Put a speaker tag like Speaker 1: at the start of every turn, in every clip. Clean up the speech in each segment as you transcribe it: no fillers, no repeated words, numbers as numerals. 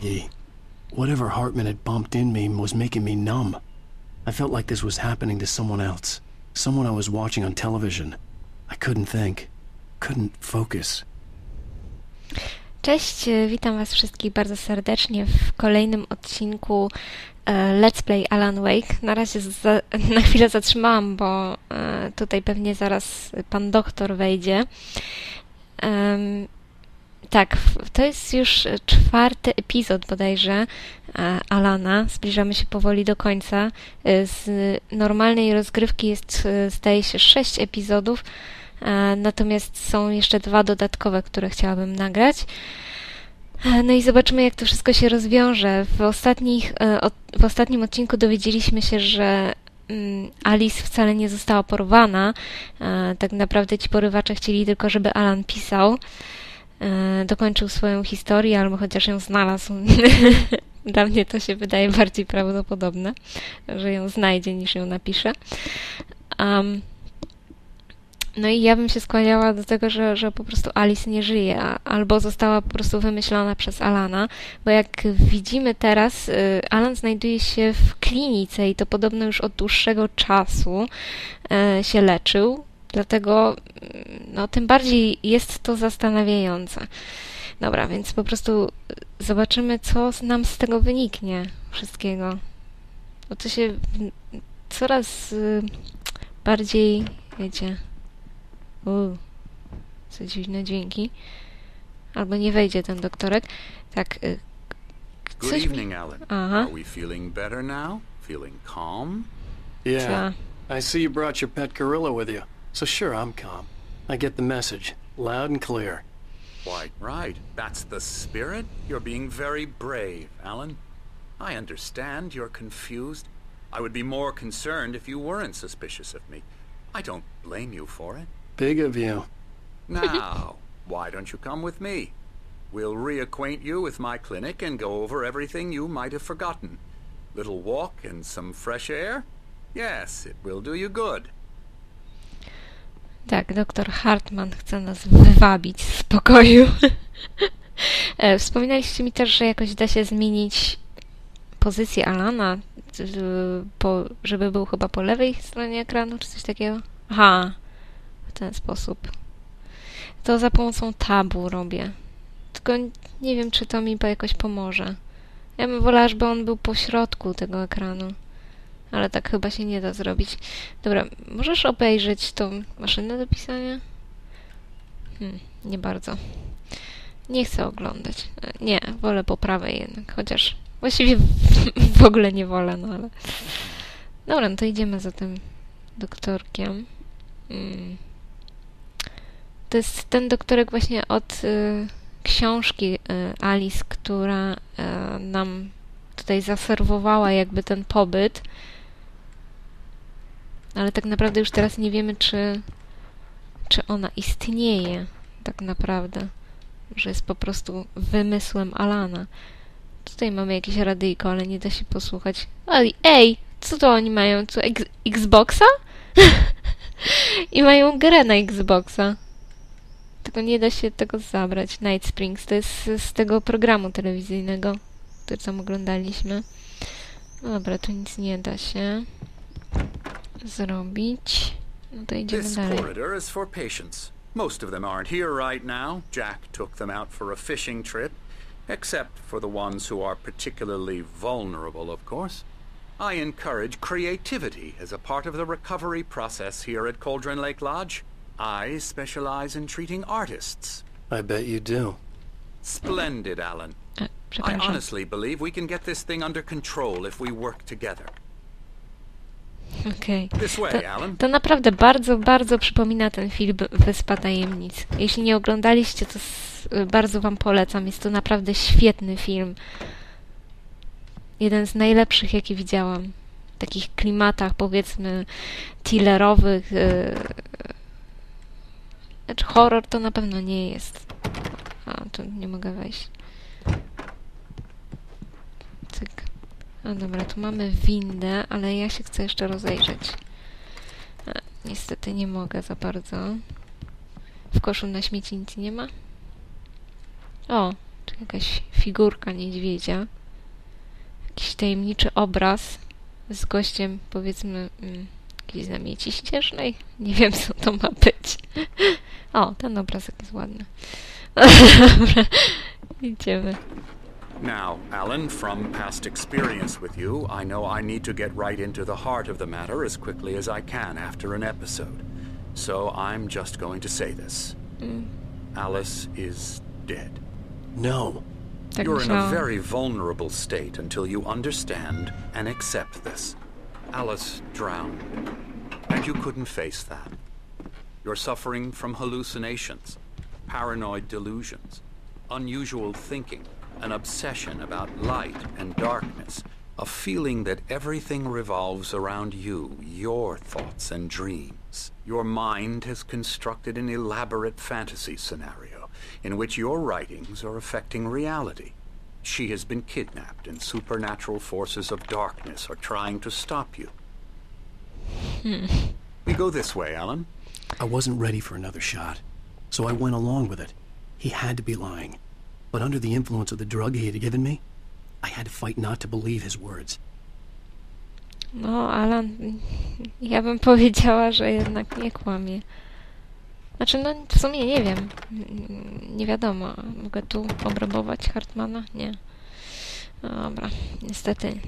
Speaker 1: foggy. Whatever Hartman had bumped in me was making me numb. I felt like this was happening to someone else. Someone I was watching on television. I couldn't think. Couldn't focus.
Speaker 2: Cześć, witam Was wszystkich bardzo serdecznie w kolejnym odcinku Let's Play Alan Wake. Na razie na chwilę zatrzymałam, bo tutaj pewnie zaraz pan doktor wejdzie. Tak, to jest już 4. epizod bodajże Alana. Zbliżamy się powoli do końca. Z normalnej rozgrywki jest, zdaje się, 6 epizodów. Natomiast są jeszcze 2 dodatkowe, które chciałabym nagrać. No i zobaczymy, jak to wszystko się rozwiąże. W ostatnim odcinku dowiedzieliśmy się, że Alice wcale nie została porwana. Tak naprawdę ci porywacze chcieli tylko, żeby Alan pisał. Dokończył swoją historię, albo chociaż ją znalazł. Dla mnie to się wydaje bardziej prawdopodobne, że ją znajdzie, niż ją napisze. No i ja bym się skłaniała do tego, że po prostu Alice nie żyje, albo została po prostu wymyślona przez Alana, bo jak widzimy teraz, Alan znajduje się w klinice i to podobno już od dłuższego czasu się leczył, dlatego no, tym bardziej jest to zastanawiające. Dobra, więc po prostu zobaczymy, co nam z tego wyniknie wszystkiego. Bo to się coraz bardziej, wiecie... co dziwne dźwięki. Albo nie wejdzie ten doktorek. Tak.
Speaker 3: Good evening, Alan. Are we feeling better now? Feeling calm?
Speaker 1: Yeah. I see you brought your pet gorilla with you. So sure, I'm calm. I get the message. Loud and clear.
Speaker 3: Why, right. That's the spirit. You're being very brave, Alan. I understand you're confused. I would be more concerned if you weren't suspicious of me. I don't blame you for it.
Speaker 1: Big of you.
Speaker 3: Now, why don't you come with me? We'll reacquaint you with my clinic and go over everything you might have forgotten. Little walk and some fresh air? Yes, it will do you good.
Speaker 2: Tak, doktor Hartman chce nas wywabić z pokoju. Wspominaliście mi też, że jakoś da się zmienić pozycję Alana, żeby był chyba po lewej stronie ekranu, czy coś takiego? Aha, w ten sposób. To za pomocą tabu robię. Tylko nie wiem, czy to mi jakoś pomoże. Ja bym wolała, żeby on był po środku tego ekranu. Ale tak chyba się nie da zrobić. Dobra, możesz obejrzeć tą maszynę do pisania? Nie bardzo. Nie chcę oglądać. Nie, wolę po prawej jednak. Chociaż właściwie w ogóle nie wolę, no ale... Dobra, no to idziemy za tym doktorkiem. To jest ten doktorek właśnie od książki Alice, która nam tutaj zaserwowała jakby ten pobyt. Ale tak naprawdę już teraz nie wiemy, czy ona istnieje tak naprawdę. Że jest po prostu wymysłem Alana. Tutaj mamy jakieś radyjko, ale nie da się posłuchać. Ej, co to oni mają? Co, Xboxa? I mają grę na Xboxa. Tylko nie da się tego zabrać. Night Springs to jest z tego programu telewizyjnego, który tam oglądaliśmy. No dobra, tu nic nie da się zrobić. No to idziemy dalej.
Speaker 3: This corridor is for patients. Most of them aren't here right now. Jack took them out for a fishing trip, except for the ones who are particularly vulnerable, of course. I encourage creativity as a part of the recovery process here at Cauldron Lake Lodge. I specialize in treating artists.
Speaker 1: I bet you do.
Speaker 3: Splendid, Alan. I honestly believe we can get this thing under control if we work together.
Speaker 2: Okej.
Speaker 3: This way, Alan.
Speaker 2: To naprawdę bardzo, bardzo przypomina ten film Wyspa Tajemnic. Jeśli nie oglądaliście, to bardzo wam polecam. Jest to naprawdę świetny film. Jeden z najlepszych, jaki widziałam. W takich klimatach, powiedzmy, thrillerowych. Znaczy, horror to na pewno nie jest. A, tu nie mogę wejść. Cyk. No dobra, tu mamy windę, ale ja się chcę jeszcze rozejrzeć. Niestety nie mogę za bardzo. W koszu na śmieci nic nie ma. O, Czy jakaś figurka niedźwiedzia. Jakiś tajemniczy obraz z gościem, powiedzmy, jakiejś zamieci ścieżnej. Nie wiem, co to ma być. O, ten obrazek jest ładny. Dobra, idziemy.
Speaker 3: Now, Alan, from past experience with you, I know I need to get right into the heart of the matter as quickly as I can after an episode. So I'm just going to say this. Alice is dead.
Speaker 1: No.
Speaker 2: Tak
Speaker 3: You're in a
Speaker 2: myślałam.
Speaker 3: very vulnerable state until you understand and accept this. Alice drowned, and you couldn't face that. You're suffering from hallucinations, paranoid delusions, unusual thinking, an obsession about light and darkness, a feeling that everything revolves around you, your thoughts and dreams. Your mind has constructed an elaborate fantasy scenario in which your writings are affecting reality. She has been kidnapped and supernatural forces of darkness are trying to stop you. We go this way, Alan.
Speaker 1: I wasn't ready for another shot, so I went along with it. He had to be lying. But under the influence of the drug he had given me, I had to fight not to believe his words.
Speaker 2: No, Alan, ja bym powiedziała, że jednak nie kłamie. Znaczy, no w sumie nie wiem. Nie wiadomo. Mogę tu obrabować Hartmana? Nie. No, dobra, niestety.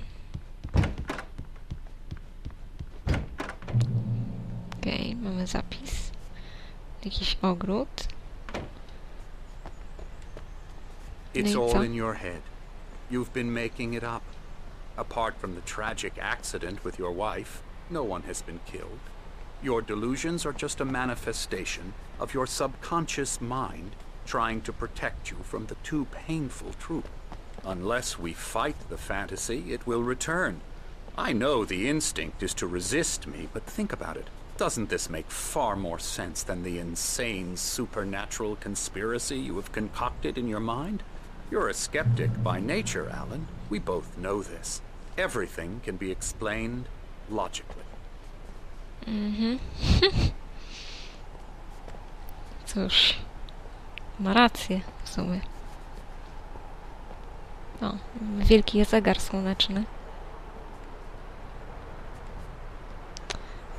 Speaker 2: Okej, mamy zapis. Jakiś ogród.
Speaker 3: It's
Speaker 2: No i co?
Speaker 3: all in your head. You've been making it up. Apart from the tragic accident with your wife, no one has been killed. Your delusions are just a manifestation of your subconscious mind trying to protect you from the too painful truth. Unless we fight the fantasy, it will return. I know the instinct is to resist me, but think about it. Doesn't this make far more sense than the insane supernatural conspiracy you have concocted in your mind? You're a skeptic by nature, Alan. We both know this. Everything can be explained logically.
Speaker 2: Cóż, ma rację w sumie. O, wielki zegar słoneczny.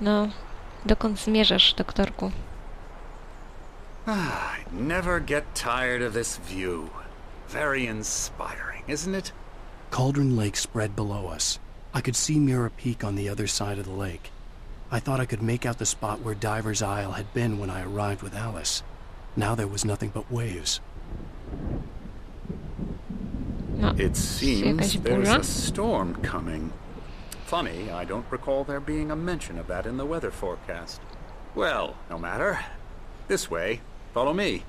Speaker 2: No, dokąd zmierzasz, doktorku?
Speaker 3: I never get tired of this view. Very inspiring, isn't it?
Speaker 1: Cauldron Lake spread below us. I could see Mirror Peak on the other side of the lake. I thought I could make out the spot where Diver's Isle had been when I arrived with Alice. Now there was nothing but waves.
Speaker 2: No,
Speaker 3: It seems
Speaker 2: jakaś
Speaker 3: there's
Speaker 2: burza?
Speaker 3: a storm coming. Funny, I don't recall there being a mention of that in the weather forecast. Well, no matter. This way. Follow me.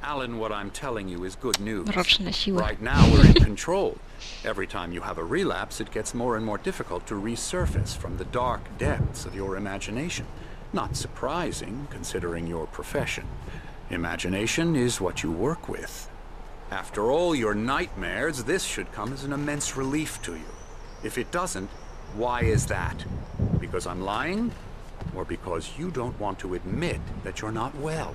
Speaker 3: Alan, what I'm telling you is good news.
Speaker 2: Mroczne siły.
Speaker 3: Right now we're in control. Every time you have a relapse, it gets more and more difficult to resurface from the dark depths of your imagination. Not surprising, considering your profession. Imagination is what you work with. After all your nightmares, this should come as an immense relief to you. If it doesn't, why is that? Because I'm lying? Or because you don't want to admit that you're not well?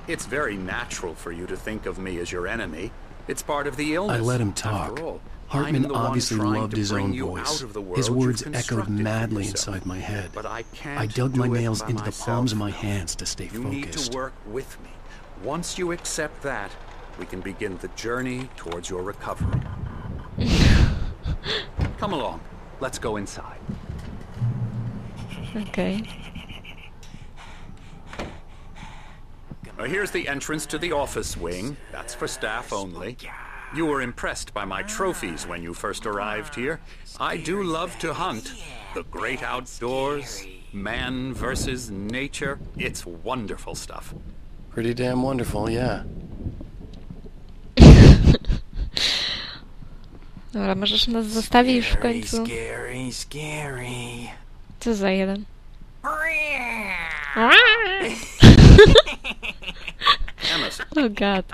Speaker 3: It's very natural for you to think of me as your enemy. It's part of the illness.
Speaker 1: I let him talk.
Speaker 3: After all,
Speaker 1: Hartman
Speaker 3: I'm the one
Speaker 1: obviously
Speaker 3: trying
Speaker 1: loved
Speaker 3: to
Speaker 1: his
Speaker 3: bring
Speaker 1: own
Speaker 3: you
Speaker 1: voice.
Speaker 3: out of the world
Speaker 1: His words
Speaker 3: you've
Speaker 1: echoed
Speaker 3: constructed for
Speaker 1: madly
Speaker 3: yourself.
Speaker 1: inside my head.
Speaker 3: But I can't
Speaker 1: I dug
Speaker 3: do
Speaker 1: my
Speaker 3: it
Speaker 1: nails
Speaker 3: by
Speaker 1: into the
Speaker 3: myself.
Speaker 1: palms of my hands to stay
Speaker 3: You need
Speaker 1: focused.
Speaker 3: to work with me. Once you accept that, we can begin the journey towards your recovery. Come along. Let's go inside.
Speaker 2: Okej.
Speaker 3: Here's the entrance to the office wing. That's for staff only. You were impressed by my trophies when you first arrived here. I do love to hunt. The great outdoors, man versus nature. It's wonderful stuff.
Speaker 1: Pretty damn wonderful, yeah.
Speaker 2: Dobra, możesz nas zostawić już w końcu.
Speaker 4: Scary, scary.
Speaker 2: Co za jeden?
Speaker 3: Emerson,
Speaker 2: Oh god.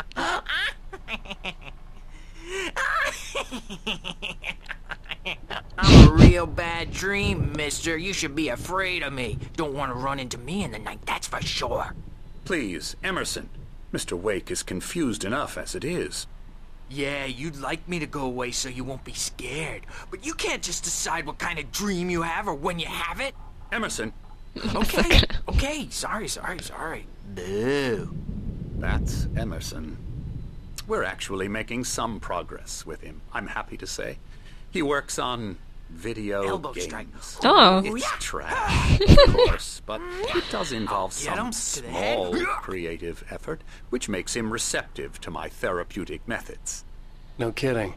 Speaker 4: I'm a real bad dream, mister. You should be afraid of me. Don't want to run into me in the night, that's for sure.
Speaker 3: please, Emerson. Mr. Wake is confused enough as it is.
Speaker 4: Yeah, you'd like me to go away so you won't be scared. But you can't just decide what kind of dream you have or when you have it.
Speaker 3: Emerson,
Speaker 4: Okay, okay, sorry. Boo.
Speaker 3: that's Emerson. We're actually making some progress with him, I'm happy to say. He works on video
Speaker 4: Elbow
Speaker 3: games.
Speaker 4: strike.
Speaker 2: Oh.
Speaker 3: It's trash, of course, but it does involve
Speaker 4: Get him
Speaker 3: some
Speaker 4: to the head.
Speaker 3: small creative effort, which makes him receptive to my therapeutic methods.
Speaker 1: No kidding.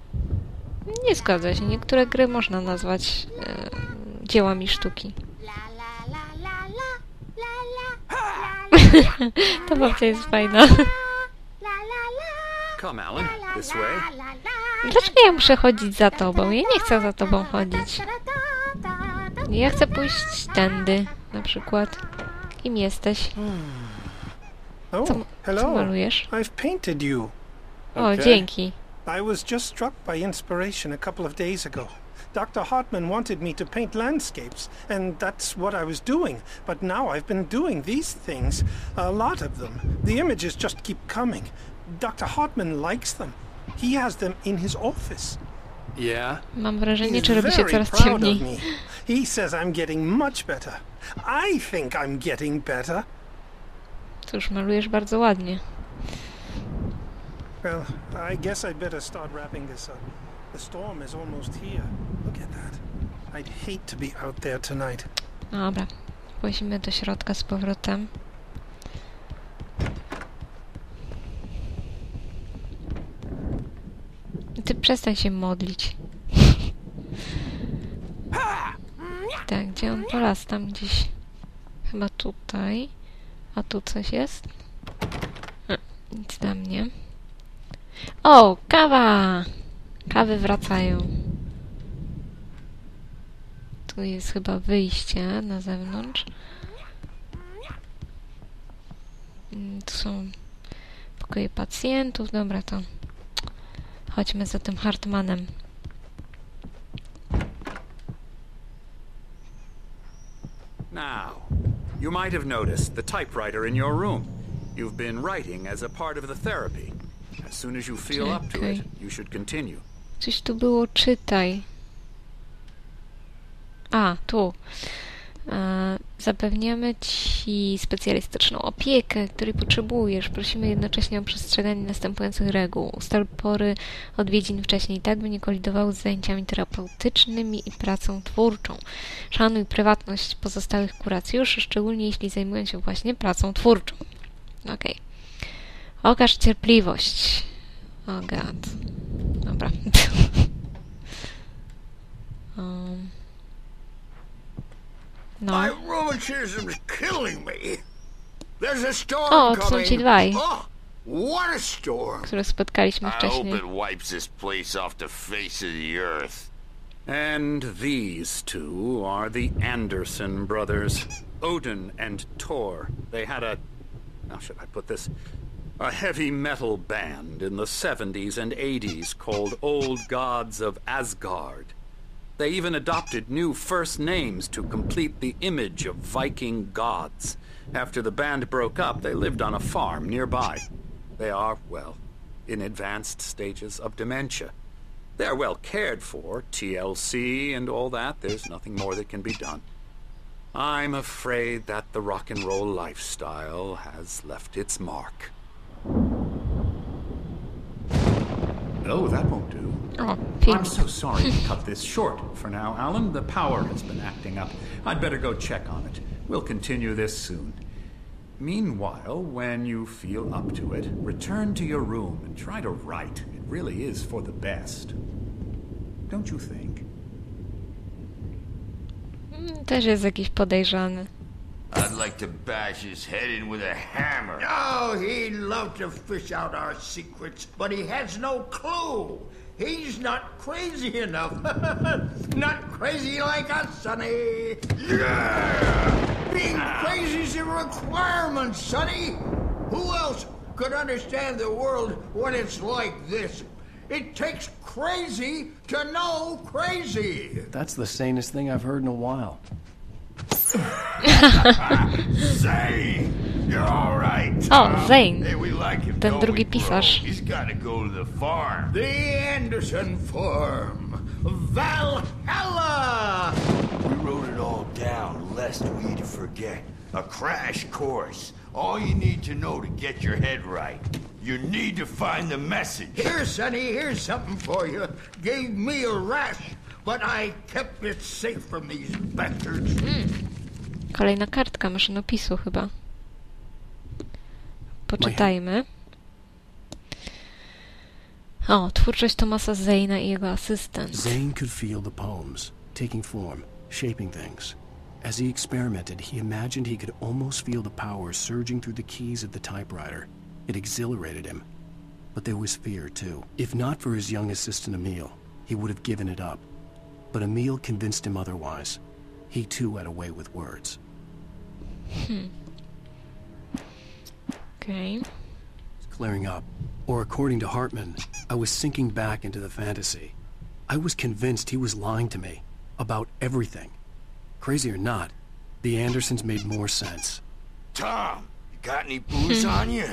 Speaker 2: Nie zgadza się. Niektóre gry można nazwać dziełami sztuki. Ta babcia jest fajna.
Speaker 3: Come, Alan, this way.
Speaker 2: Dlaczego ja muszę chodzić za tobą? Ja nie chcę za tobą chodzić. Ja chcę pójść tędy, na przykład. Kim jesteś?
Speaker 5: Oh,
Speaker 2: Co
Speaker 5: hello.
Speaker 2: malujesz?
Speaker 5: I've painted you.
Speaker 2: O, dzięki.
Speaker 5: I was just struck by inspiration a couple of days ago. Dr. Hartman wanted me to paint landscapes, and that's what I was doing. But now I've been doing these things, a lot of them. The images just keep coming. Dr. Hartman likes them. He has them in his office.
Speaker 1: Yeah?
Speaker 2: Mam wrażenie,
Speaker 5: He's
Speaker 2: czy robi się
Speaker 5: very
Speaker 2: coraz
Speaker 5: proud of
Speaker 2: ciemniej.
Speaker 5: me. He says I'm getting much better. I think I'm getting better.
Speaker 2: Cóż, malujesz bardzo ładnie.
Speaker 5: Well, I guess I'd better start wrapping this up. The storm is almost here. Look at that. I'd hate to be out there tonight.
Speaker 2: Dobra, wchodzimy do środka z powrotem. Ty przestań się modlić. Tak, gdzie on polas? Tam gdzieś. Chyba tutaj. A tu coś jest? Nic dla mnie. O, kawa! Kawy wracają. Tu jest chyba wyjście na zewnątrz. Tu są pokoje pacjentów. Dobra, to chodźmy za tym Hartmanem.
Speaker 3: Now, you might have noticed the typewriter in your room. You've been writing as a part of the therapy. As soon as you feel up to it, you should continue.
Speaker 2: Coś tu było, czytaj. A, tu. Zapewniamy Ci specjalistyczną opiekę, której potrzebujesz. Prosimy jednocześnie o przestrzeganie następujących reguł. Ustal pory odwiedzin wcześniej, tak by nie kolidowały z zajęciami terapeutycznymi i pracą twórczą. Szanuj prywatność pozostałych kuracjuszy, szczególnie jeśli zajmują się właśnie pracą twórczą. Okej. Okaż cierpliwość. Oh god. Dobra. No.
Speaker 6: My rheumatism's killing me. There's a storm
Speaker 2: O, to są ci
Speaker 6: coming.
Speaker 2: dwaj,
Speaker 6: Oh, what a storm.
Speaker 2: których spotkaliśmy
Speaker 6: I hope
Speaker 2: wcześniej.
Speaker 6: it wipes this place off the face of the earth.
Speaker 3: And these two are the Anderson brothers, Odin and Thor. They had how should I put this? A heavy metal band in the 70s and 80s called Old Gods of Asgard. They even adopted new first names to complete the image of Viking gods. After the band broke up, they lived on a farm nearby. They are, well, in advanced stages of dementia. They're well cared for, TLC and all that. There's nothing more that can be done. I'm afraid that the rock and roll lifestyle has left its mark. Oh, that won't do.
Speaker 2: O, film.
Speaker 3: I'm so sorry to cut this short for now, Alan. The power has been acting up. I'd better go check on it. We'll continue this soon. Meanwhile, when you feel up to it, return to your room and try to write. It really is for the best. Don't you think?
Speaker 2: Też jest jakiś podejrzany.
Speaker 6: I'd like to bash his head in with a hammer.
Speaker 7: Oh, he'd love to fish out our secrets, but he has no clue. He's not crazy enough. Not crazy like us, Sonny. Yeah! Being crazy's a requirement, Sonny. Who else could understand the world when it's like this? It takes crazy to know crazy.
Speaker 1: That's the sanest thing I've heard in a while.
Speaker 6: Say, you're all right.
Speaker 2: O, Zane.
Speaker 6: Hey, we like him,
Speaker 2: Ten
Speaker 6: don't
Speaker 2: drugi
Speaker 6: we, bro?
Speaker 2: pisarz.
Speaker 6: He's gotta go to the farm.
Speaker 7: The Anderson Farm. Valhalla!
Speaker 6: We wrote it all down, lest we'd forget. A crash course. All you need to know to get your head right. You need to find the message.
Speaker 7: Here, Sonny, here's something for you. Gave me a rash, but I kept it safe from these bastards.
Speaker 2: Kolejna kartka maszynopisu chyba. Poczytajmy. O, twórczość Thomasa Zane'a i jego asystent.
Speaker 1: Zane could feel the poems, taking form, shaping things. As he experimented, he imagined he could almost feel the power surging through the keys of the typewriter. It exhilarated him. But there was fear, too. If not for his young assistant Emil, he would have given it up. But Emil convinced him otherwise. He, too, had a way with words.
Speaker 2: Okay.
Speaker 1: It's clearing up. Or according to Hartman, I was sinking back into the fantasy. I was convinced he was lying to me. About everything. Crazy or not, the Andersons made more sense.
Speaker 6: Tom, you got any booze on you?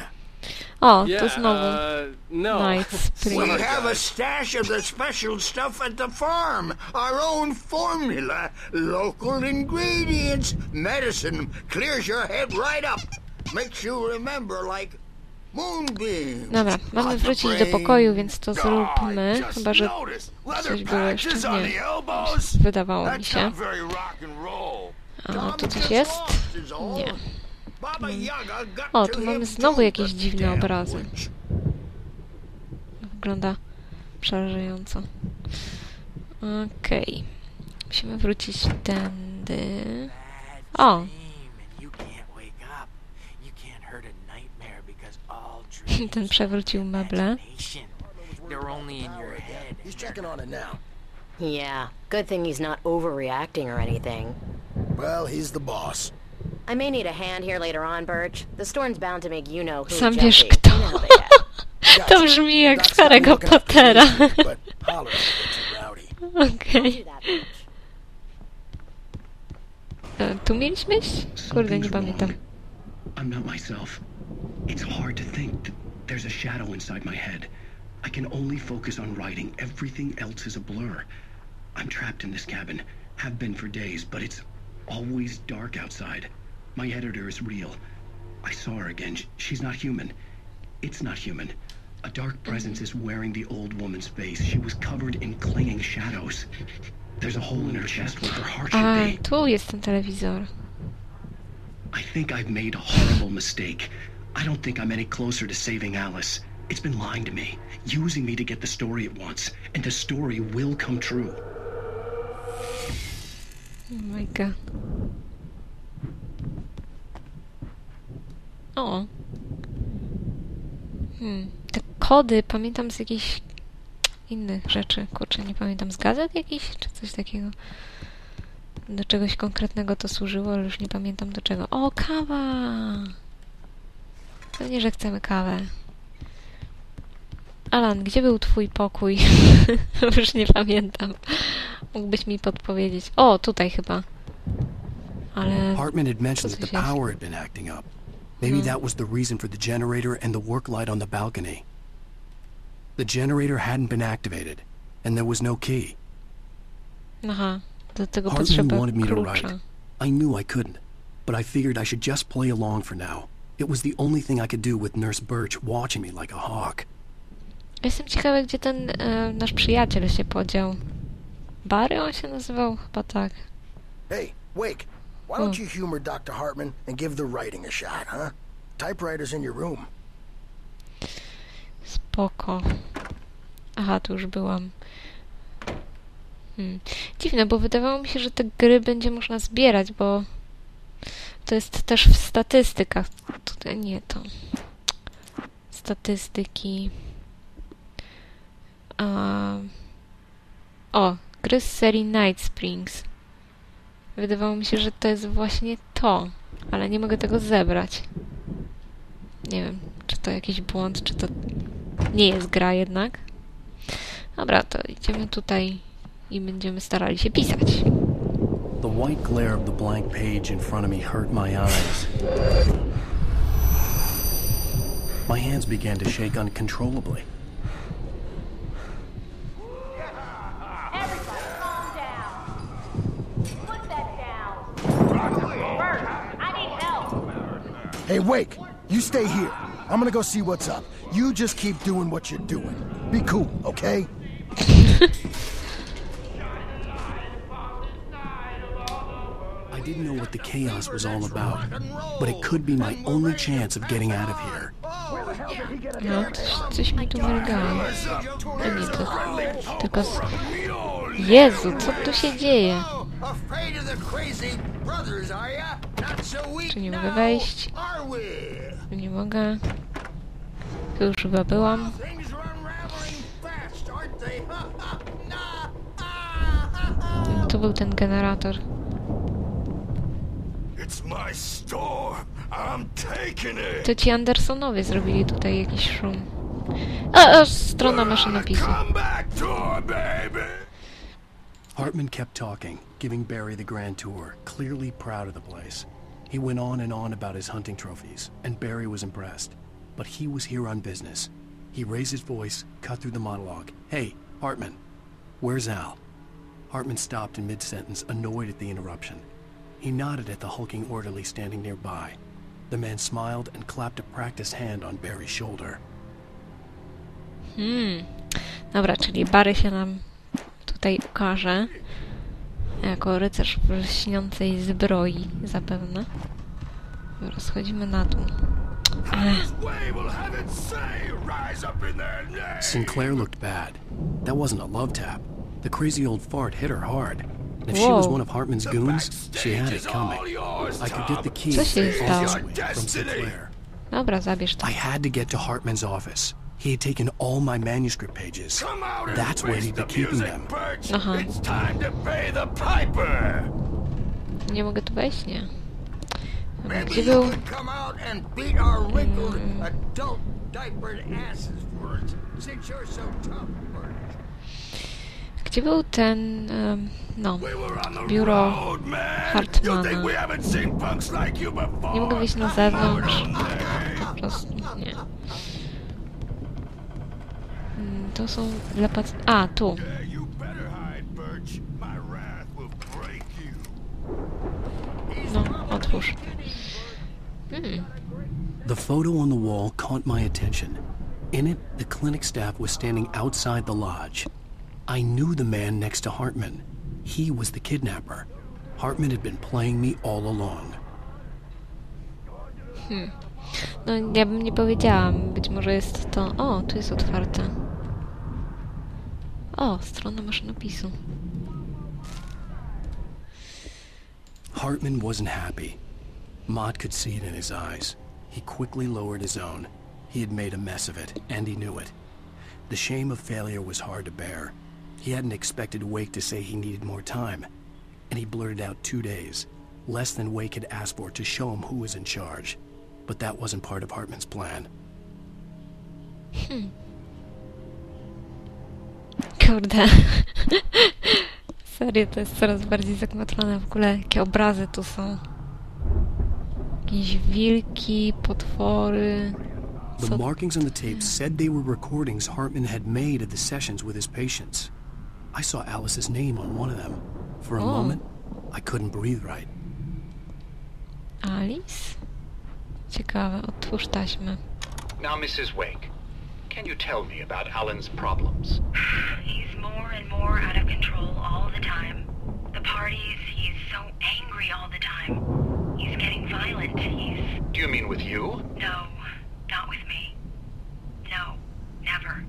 Speaker 2: O, to znowu
Speaker 8: No.
Speaker 2: Night Spring.
Speaker 7: We have a stash of the special stuff at the farm. Our own formula. Local ingredients. Medicine clears your head right up. Makes you remember like moonbeams.
Speaker 2: Dobra, mamy wrócić do pokoju, więc to zróbmy. Chyba, że coś było jeszcze. Nie. Wydawało mi się. A tu coś jest? Nie. O, tu mamy znowu jakieś dziwne obrazy. Wygląda przerażająco. Okej. Musimy wrócić tędy. O! Ten przewrócił meble.
Speaker 9: Yeah, good thing he's not overreacting or anything.
Speaker 10: Well, he's the boss.
Speaker 9: I may need a hand here later on, Birch. The storm's bound to make you know who
Speaker 2: Sam
Speaker 9: jumpy.
Speaker 2: wiesz kto. To brzmi jak z Harry'ego Pottera. Okej. Tu mieliśmy iść? Kurde, nie pamiętam.
Speaker 1: I'm not myself. It's hard to think. There's a shadow inside my head. I can only focus on writing. Everything else is a blur. I'm trapped in this cabin. Have been for days, but it's always dark outside. My editor is real. I saw her again. She's not human. It's not human. A dark presence is wearing the old woman's face. She was covered in clinging shadows. There's a hole in her chest where her heart should
Speaker 2: A,
Speaker 1: be.
Speaker 2: tu jest ten telewizor.
Speaker 1: I think I've made a horrible mistake. I don't think I'm any closer to saving Alice. It's been lying to me, using me to get the story it wants, and the story will come true.
Speaker 2: Oh my god. O. Te kody pamiętam z jakichś innych rzeczy. Kurczę, nie pamiętam. Z gazet jakichś? Czy coś takiego? Do czegoś konkretnego to służyło, ale już nie pamiętam do czego. O, kawa! Pewnie, że chcemy kawę. Alan, gdzie był twój pokój? Już nie pamiętam. Mógłbyś mi podpowiedzieć. O, tutaj chyba. Ale...
Speaker 1: Hartman had mentioned that the power had been acting up. Maybe that was the reason for the generator and the work light on the balcony. The generator hadn't been activated, and there was no key.
Speaker 2: Aha, do tego
Speaker 1: Hartman
Speaker 2: potrzeba
Speaker 1: wanted me to
Speaker 2: klucza.
Speaker 1: write. I knew I couldn't, but I figured I should just play along for now. It was the only thing I could do with Nurse Birch watching me like a hawk.
Speaker 2: Jestem ciekawa, gdzie ten nasz przyjaciel się podział. Barry on się nazywał? Chyba tak.
Speaker 10: Hey, Wake, why don't you humor Dr. Hartman and give the writing a shot, huh? Typewriter's in your room.
Speaker 2: Spoko. Aha, tu już byłam. Dziwne, bo wydawało mi się, że te gry będzie można zbierać, bo to jest też w statystykach. Tutaj nie to. Statystyki. O, gry z serii Night Springs. Wydawało mi się, że to jest właśnie to, ale nie mogę tego zebrać. Nie wiem, czy to jakiś błąd, czy to nie jest gra jednak. Dobra, to idziemy tutaj i będziemy starali się pisać.
Speaker 1: The white glare of the blank page in front of me hurt my eyes. My hands began to shake uncontrollably.
Speaker 8: Everybody calm down. Put that down. First, I need help.
Speaker 10: Hey, Wake, you stay here. I'm gonna go see what's up. You just keep doing what you're doing. Be cool, okay?
Speaker 1: I didn't know what the chaos was all about, but it could be my only chance of getting out of here.
Speaker 2: No, coś mi tu mrygało. Nie to. Tylko... Jezu, co tu się dzieje? Czy nie mogę wejść? Tu nie mogę. Tu już chyba byłam. Tu był ten generator. To ci Andersonowie zrobili tutaj jakiś szum. Strona maszynopisu.
Speaker 1: Hartman kept talking, giving Barry the grand tour, clearly proud of the place. He went on and on about his hunting trophies, and Barry was impressed. But he was here on business. He raised his voice, cut through the monologue. Hey, Hartman, where's Al? Hartman stopped in mid-sentence, annoyed at the interruption. He nodded at the hulking orderly standing nearby. The man smiled and clapped a practiced hand on Barry's shoulder.
Speaker 2: Dobra, czyli Barry się nam tutaj ukaże. Jako rycerz w lśniącej zbroi, zapewne. Dobra, schodzimy na dół.
Speaker 1: Sinclair looked bad. That wasn't a love tap. The crazy old fart hit her hard. If she was one of Hartman's goons, she had it coming. I could get the key from Sinclair.
Speaker 2: Dobra, zabierz to.
Speaker 1: I had to get to Hartman's office. He had taken all my manuscript pages. That's where he'd be keeping them.
Speaker 2: Aha. Nie mogę tu wejść? Nie. Dobra, gdzie był? Gdzie był ten, biuro Hartmana? Nie mogę wyjść na zewnątrz. Po prostu nie. To są A, tu. No, otwórz.
Speaker 1: The photo on the wall caught my attention. In it, the clinic staff was standing outside the lodge. I knew the man next to Hartman. He was the kidnapper. Hartman had been playing me all along.
Speaker 2: No, ja bym nie powiedziałam. Być może jest to... O, tu jest otwarte. O, strona maszynopisu.
Speaker 1: Hartman wasn't happy. Mott could see it in his eyes. He quickly lowered his own. He had made a mess of it, and he knew it. The shame of failure was hard to bear. He hadn't expected Wake to say he needed more time, and he blurted out 2 days, less than Wake had asked for to show him who was in charge. But that wasn't part of Hartman's plan.
Speaker 2: Kurde. Serio, to jest coraz bardziej zakmatlone. W ogóle jakie obrazy tu są. Jakieś wilki, potwory.
Speaker 1: The markings on the tape said they were recordings Hartman had made of the sessions with his patients. I saw Alice's name on one of them. For a moment, I couldn't breathe right.
Speaker 2: Alice? Ciekawe, otwórz taśmę.
Speaker 11: Now, Mrs. Wake, can you tell me about Alan's problems?
Speaker 12: He's more and more out of control all the time. The parties, he's so angry all the time. He's getting violent.
Speaker 11: Do you mean with you?
Speaker 12: No, not with me. No, never.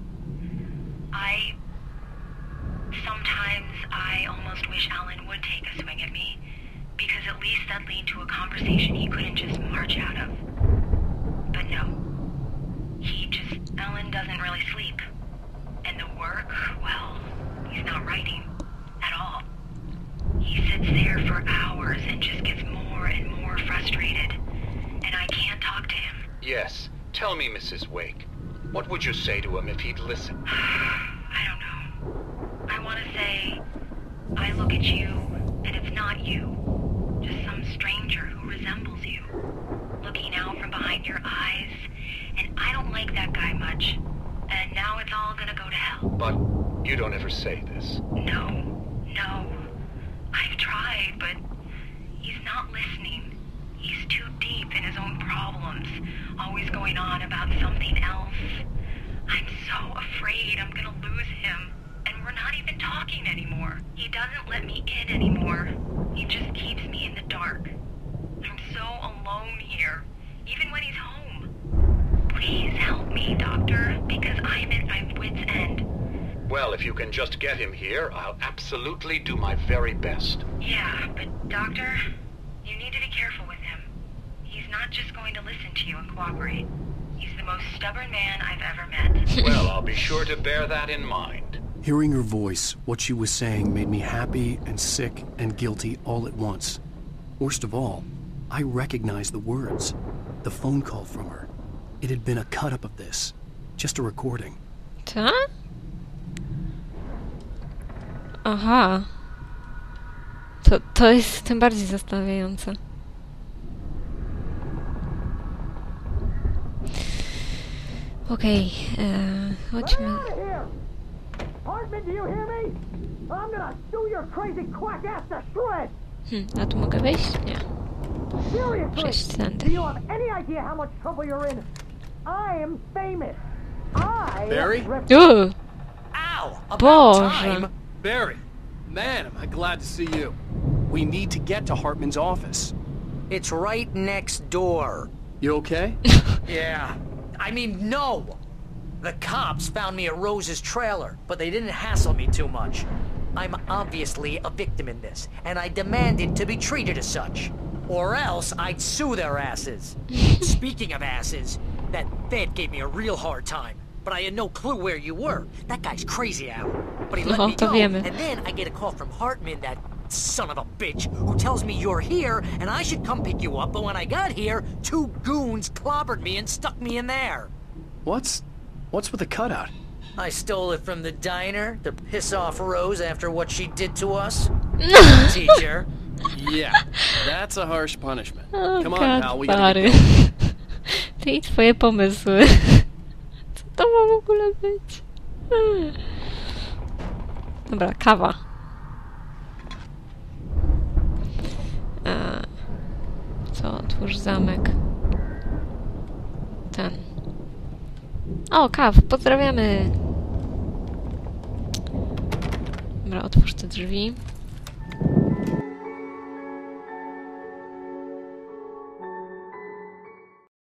Speaker 12: Sometimes I almost wish Alan would take a swing at me, because at least that'd lead to a conversation he couldn't just march out of. But no. Alan doesn't really sleep. And the work, well, he's not writing at all. He sits there for hours and just gets more and more frustrated. And I can't talk to him.
Speaker 11: Yes. Tell me, Mrs. Wake. What would you say to him if he'd listen?
Speaker 12: I don't know. I want to say, I look at you, and it's not you. Just some stranger who resembles you. Looking out from behind your eyes. And I don't like much. And now it's all gonna go to hell.
Speaker 11: But you don't ever say this.
Speaker 12: No. I've tried, but he's not listening. He's too deep in his own problems, always going on about something else. I'm so afraid I'm gonna lose him. And we're not even talking anymore. He doesn't let me in anymore. He just keeps me in the dark. I'm so alone here, even when he's home. Please help me, Doctor, because I'm at my wit's end.
Speaker 11: Well, if you can just get him here, I'll absolutely do my very best.
Speaker 12: Yeah, but Doctor, you need to be careful with him. He's not just going to listen to you and cooperate. He's the most stubborn man I've ever met.
Speaker 11: Well, I'll be sure to bear that in mind.
Speaker 1: Hearing her voice, what she was saying made me happy and sick and guilty all at once. Worst of all, I recognized the words. The phone call from her. It had been a cut-up of this. Just a recording.
Speaker 2: Co? Aha. To jest tym bardziej zastanawiające. Okej, chodźmy.
Speaker 7: Hartman, do you hear me? I'm gonna do your crazy quack ass to shreds.
Speaker 2: A tu mogę wejść? Nie. Przejść
Speaker 7: Seriously,
Speaker 2: tędy.
Speaker 7: do you have any idea how much trouble you're in? I am famous.
Speaker 13: Barry?
Speaker 2: Ow!
Speaker 13: About
Speaker 2: Boże.
Speaker 13: time! Barry, man, am I glad to see you.
Speaker 1: We need to get to Hartman's office.
Speaker 4: It's right next door.
Speaker 13: You okay?
Speaker 4: Yeah. I mean, no! The cops found me at Rose's trailer, but they didn't hassle me too much. I'm obviously a victim in this, and I demanded to be treated as such. Or else I'd sue their asses. Speaking of asses, that Fed gave me a real hard time, but I had no clue where you were. That guy's crazy out. But he let me
Speaker 2: to
Speaker 4: go,
Speaker 2: wiemy.
Speaker 4: and then I get a call from Hartman, that son of a bitch, who tells me you're here, and I should come pick you up, but when I got here, 2 goons clobbered me and stuck me in there.
Speaker 1: What's with the cutout?
Speaker 4: I stole it from the diner to piss off Rose after what she did to us. Teacher.
Speaker 13: Yeah, that's a harsh punishment.
Speaker 2: Oh,
Speaker 13: Come on,
Speaker 2: God,
Speaker 13: pal, we gotta
Speaker 2: Barry.
Speaker 13: get going.
Speaker 2: Ty i twoje pomysły. Co to ma w ogóle być? Dobra, kawa. Co? Otwórz zamek. Ten. O, kaw, pozdrawiamy. Dobra, otwórz te drzwi.